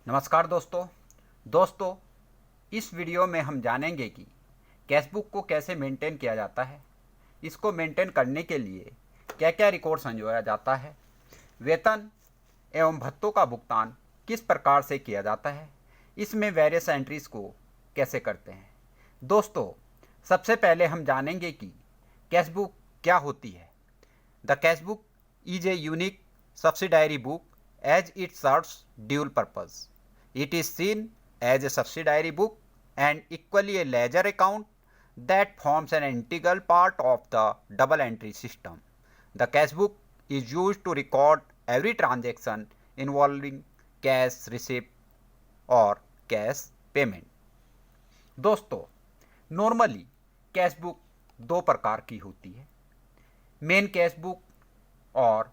नमस्कार दोस्तों इस वीडियो में हम जानेंगे कि कैशबुक को कैसे मेंटेन किया जाता है। इसको मेंटेन करने के लिए क्या क्या रिकॉर्ड संजोया जाता है, वेतन एवं भत्तों का भुगतान किस प्रकार से किया जाता है, इसमें वेरियस एंट्रीज को कैसे करते हैं। दोस्तों, सबसे पहले हम जानेंगे कि कैशबुक क्या होती है। The cashbook is a unique subsidiary book as it serves dual purpose. It is seen as a subsidiary book and equally a ledger account that forms an integral part of the double entry system. The cash book is used to record every transaction involving cash receipt और cash payment. दोस्तों, normally cash book दो प्रकार की होती है, main cash book और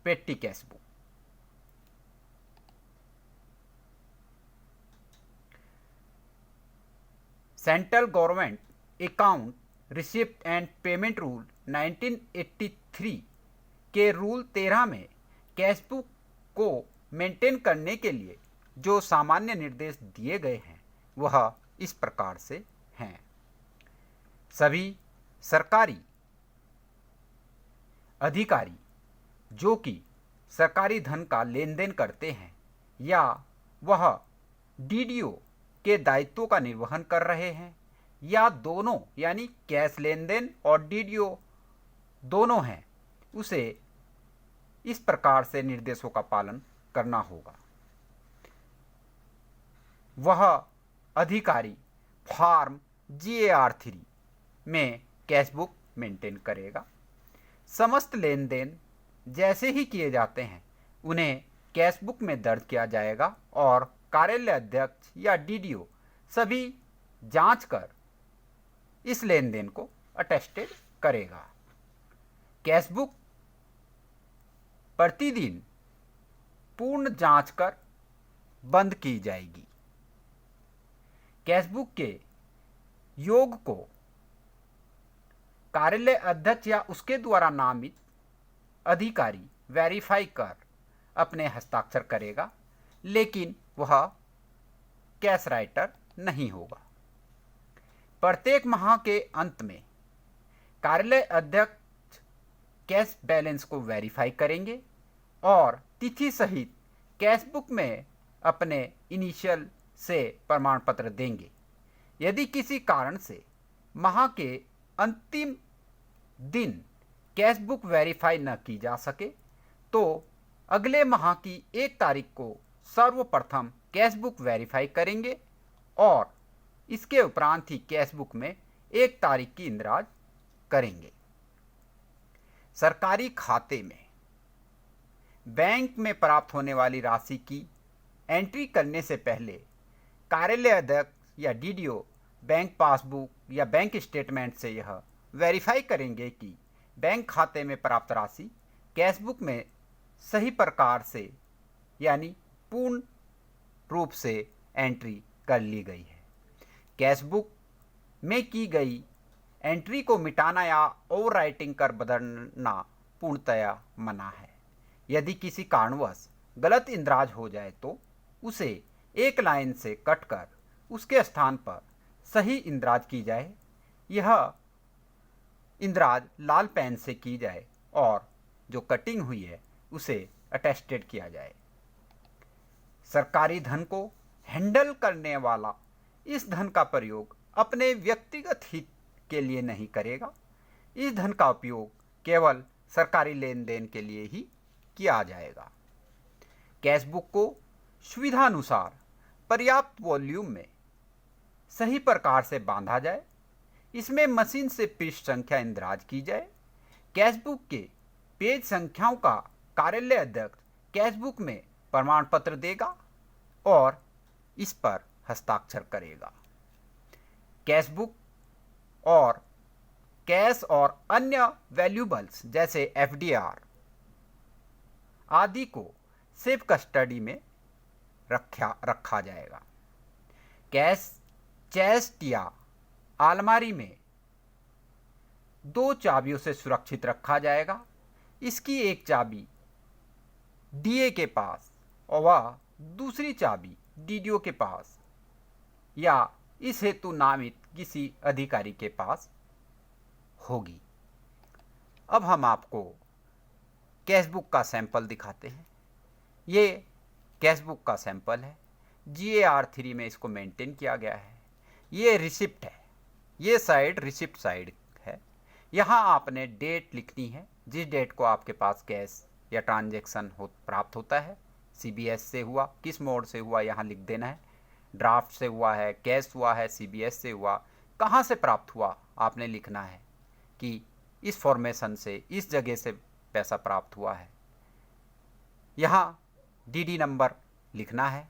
पेटी cash book. Central government account receipt and payment rule 1983 के रूल 13 में कैशबुक को मेंटेन करने के लिए जो सामान्य निर्देश दिए गए हैं वह इस प्रकार से हैं। सभी सरकारी अधिकारी जो कि सरकारी धन का लेन देन करते हैं या वह डीडीओ के दायित्वों का निर्वहन कर रहे हैं या दोनों यानी कैश लेन देन और डीडीओ दोनों हैं, उसे इस प्रकार से निर्देशों का पालन करना होगा। वह अधिकारी फॉर्म GAR 3 में कैशबुक मेंटेन करेगा। समस्त लेन देन जैसे ही किए जाते हैं उन्हें कैशबुक में दर्ज किया जाएगा और कार्यालय अध्यक्ष या डीडीओ सभी जांच कर इस लेन देन को अटेस्टेड करेगा। कैशबुक प्रतिदिन पूर्ण जांच कर बंद की जाएगी। कैशबुक के योग को कार्यालय अध्यक्ष या उसके द्वारा नामित अधिकारी वेरीफाई कर अपने हस्ताक्षर करेगा, लेकिन वह कैश राइटर नहीं होगा। प्रत्येक माह के अंत में कार्यालय अध्यक्ष कैश बैलेंस को वेरीफाई करेंगे और तिथि सहित कैशबुक में अपने इनिशियल से प्रमाण पत्र देंगे। यदि किसी कारण से माह के अंतिम दिन कैशबुक वेरीफाई न की जा सके तो अगले माह की 1 तारीख को सर्वप्रथम कैशबुक वेरीफाई करेंगे और इसके उपरांत ही कैशबुक में 1 तारीख की इंदराज करेंगे। सरकारी खाते में बैंक में प्राप्त होने वाली राशि की एंट्री करने से पहले कार्यालय अध्यक्ष या डीडीओ बैंक पासबुक या बैंक स्टेटमेंट से यह वेरीफाई करेंगे कि बैंक खाते में प्राप्त राशि कैशबुक में सही प्रकार से यानी पूर्ण रूप से एंट्री कर ली गई है। कैशबुक में की गई एंट्री को मिटाना या ओवरराइटिंग कर बदलना पूर्णतया मना है। यदि किसी कारणवश गलत इंदराज हो जाए तो उसे एक लाइन से कट कर उसके स्थान पर सही इंदराज की जाए। यह इंदराज लाल पेन से की जाए और जो कटिंग हुई है उसे अटेस्टेड किया जाए। सरकारी धन को हैंडल करने वाला इस धन का प्रयोग अपने व्यक्तिगत हित के लिए नहीं करेगा। इस धन का उपयोग केवल सरकारी लेन देन के लिए ही किया जाएगा। कैशबुक को सुविधानुसार पर्याप्त वॉल्यूम में सही प्रकार से बांधा जाए। इसमें मशीन से पृष्ठ संख्या इंदराज की जाए। कैशबुक के पेज संख्याओं का कार्यालय अध्यक्ष कैशबुक में प्रमाण पत्र देगा और इस पर हस्ताक्षर करेगा। कैशबुक और कैश और अन्य वैल्यूबल्स जैसे FDR आदि को सेफ कस्टडी में रखा जाएगा। कैश चेस्ट या अलमारी में 2 चाबियों से सुरक्षित रखा जाएगा। इसकी एक चाबी डीए के पास और वह दूसरी चाबी डीडीओ के पास या इस हेतु नामित किसी अधिकारी के पास होगी। अब हम आपको कैशबुक का सैंपल दिखाते हैं। ये कैशबुक का सैंपल है, GAR3 में इसको मेंटेन किया गया है। ये रिसिप्ट है, ये साइड रिसिप्ट साइड है। यहाँ आपने डेट लिखनी है, जिस डेट को आपके पास कैश या ट्रांजैक्शन प्राप्त होता है। CBS से हुआ, किस मोड से हुआ यहाँ लिख देना है। ड्राफ्ट से हुआ है, कैश हुआ है, CBS से हुआ, कहाँ से प्राप्त हुआ आपने लिखना है कि इस फॉर्मेशन से इस जगह से पैसा प्राप्त हुआ है। यहाँ DD नंबर लिखना है,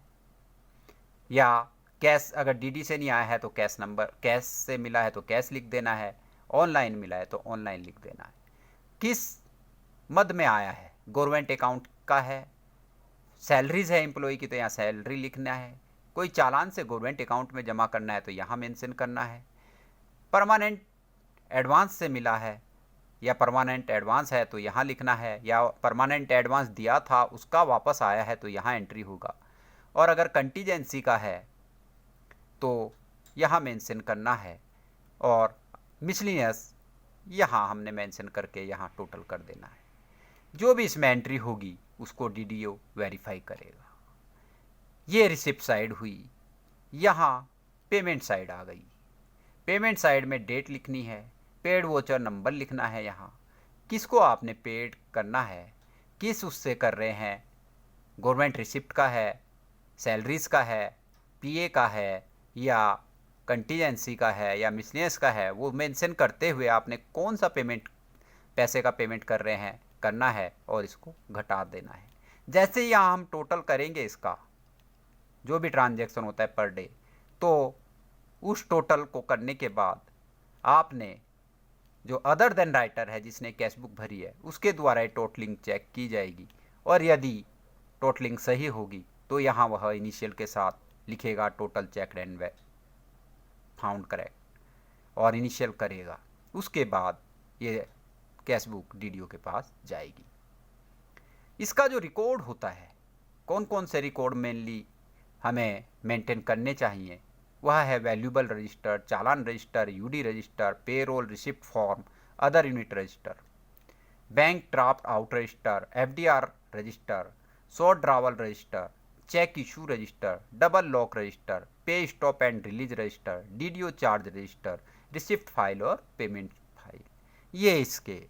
या कैश अगर DD से नहीं आया है तो कैश नंबर, कैश से मिला है तो कैश लिख देना है, ऑनलाइन मिला है तो ऑनलाइन लिख देना है। किस मद में आया है, गवर्नमेंट अकाउंट का है, सैलरीज है एम्प्लॉय की तो यहाँ सैलरी लिखना है, कोई चालान से गवर्नमेंट अकाउंट में जमा करना है तो यहाँ मेंशन करना है, परमानेंट एडवांस से मिला है या परमानेंट एडवांस है तो यहाँ लिखना है, या परमानेंट एडवांस दिया था उसका वापस आया है तो यहाँ एंट्री होगा, और अगर कंटीजेंसी का है तो यहाँ मेंशन करना है, और मिसलिनियस यहाँ हमने मेंशन करके यहाँ टोटल कर देना है। जो भी इसमें एंट्री होगी उसको DDO वेरीफाई करेगा। ये रिसिप्ट साइड हुई। यहाँ पेमेंट साइड आ गई। पेमेंट साइड में डेट लिखनी है, पेड वोचर नंबर लिखना है, यहाँ किसको आपने पेड करना है, किस उससे कर रहे हैं, गवर्नमेंट रिसिप्ट का है, सैलरीज का है, PA का है, या कंटीजेंसी का है, या मिसलेनियस का है, वो मेंशन करते हुए आपने कौन सा पेमेंट, पैसे का पेमेंट कर रहे हैं करना है, और इसको घटा देना है। जैसे ही यहाँ हम टोटल करेंगे इसका जो भी ट्रांजैक्शन होता है पर डे, तो उस टोटल को करने के बाद आपने जो अदर देन राइटर है जिसने कैशबुक भरी है उसके द्वारा ये टोटलिंग चेक की जाएगी, और यदि टोटलिंग सही होगी तो यहाँ वह इनिशियल के साथ लिखेगा total check and found correct, और इनिशियल करेगा। उसके बाद ये कैशबुक DDO के पास जाएगी। इसका जो रिकॉर्ड होता है, कौन कौन से रिकॉर्ड मेनली हमें मेंटेन करने चाहिए, वह है valuable register, challan register, UD register, payroll receipt form, other unit register, bank draft out register, FDR register, short drawal register, cheque issue register, double lock register, pay stop and release register, DDO charge register, receipt file और payment file. ये इसके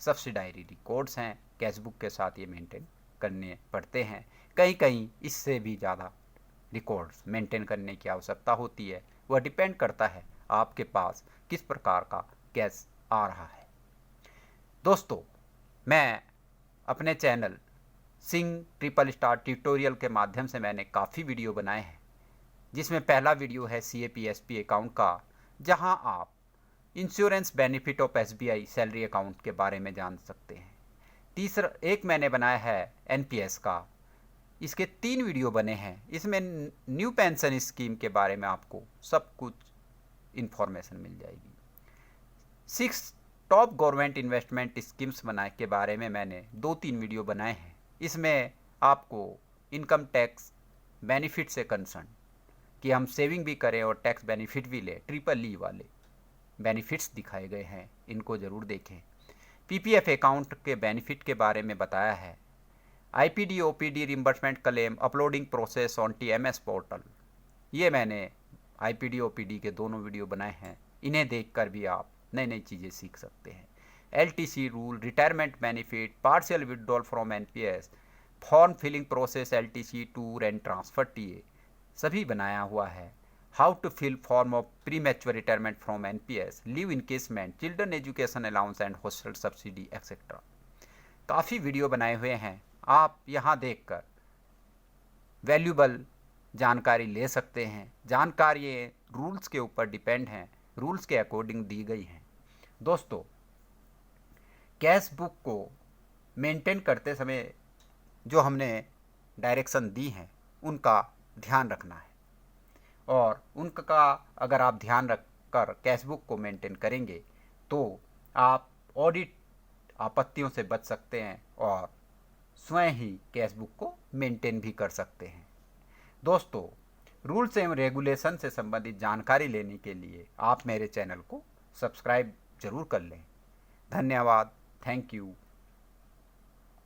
subsidiary records हैं। Cashbook के साथ ये maintain करने पड़ते हैं। कहीं कहीं इससे भी ज़्यादा रिकॉर्ड्स मेंटेन करने की आवश्यकता होती है। वह डिपेंड करता है आपके पास किस प्रकार का कैश आ रहा है। दोस्तों, मैं अपने channel Singh triple star tutorial के माध्यम से मैंने काफ़ी वीडियो बनाए हैं, जिसमें पहला वीडियो है CAPSP अकाउंट का, जहां आप insurance benefit of SBI salary account के बारे में जान सकते हैं। तीसरा एक मैंने बनाया है NPS का, इसके 3 वीडियो बने हैं। इसमें न्यू पेंशन स्कीम के बारे में आपको सब कुछ इन्फॉर्मेशन मिल जाएगी। 6 टॉप गवर्नमेंट इन्वेस्टमेंट स्कीम्स बनाए के बारे में मैंने 2-3 वीडियो बनाए हैं। इसमें आपको इनकम टैक्स बेनिफिट से कंसर्न कि हम सेविंग भी करें और टैक्स बेनिफिट भी लें, ट्रिपल E वाले बेनिफिट्स दिखाए गए हैं, इनको ज़रूर देखें। PPF अकाउंट के बेनिफिट के बारे में बताया है। IPD OPD reimbursement claim uploading process on TMS portal, ये मैंने IPD OPD के दोनों वीडियो बनाए हैं। इन्हें देखकर भी आप नई नई चीज़ें सीख सकते हैं। LTC rule, retirement benefit, partial withdrawal from NPS, form filling process, LTC tour and transfer TA सभी बनाया हुआ है। How to fill form of premature retirement from NPS, leave encashment, children education allowance and hostel subsidy etcetera. काफ़ी video बनाए हुए हैं, आप यहाँ देखकर वैल्यूबल जानकारी ले सकते हैं। जानकारी ये रूल्स के ऊपर डिपेंड हैं, रूल्स के अकॉर्डिंग दी गई हैं। दोस्तों, कैश बुक को मेंटेन करते समय जो हमने डायरेक्शन दी हैं उनका ध्यान रखना है, और उनका अगर आप ध्यान रख कर कैश बुक को मेंटेन करेंगे तो आप ऑडिट आपत्तियों से बच सकते हैं और स्वयं ही कैश बुक को मेंटेन भी कर सकते हैं। दोस्तों, रूल्स एवं रेगुलेशन से संबंधित जानकारी लेने के लिए आप मेरे चैनल को सब्सक्राइब जरूर कर लें। धन्यवाद। Thank you.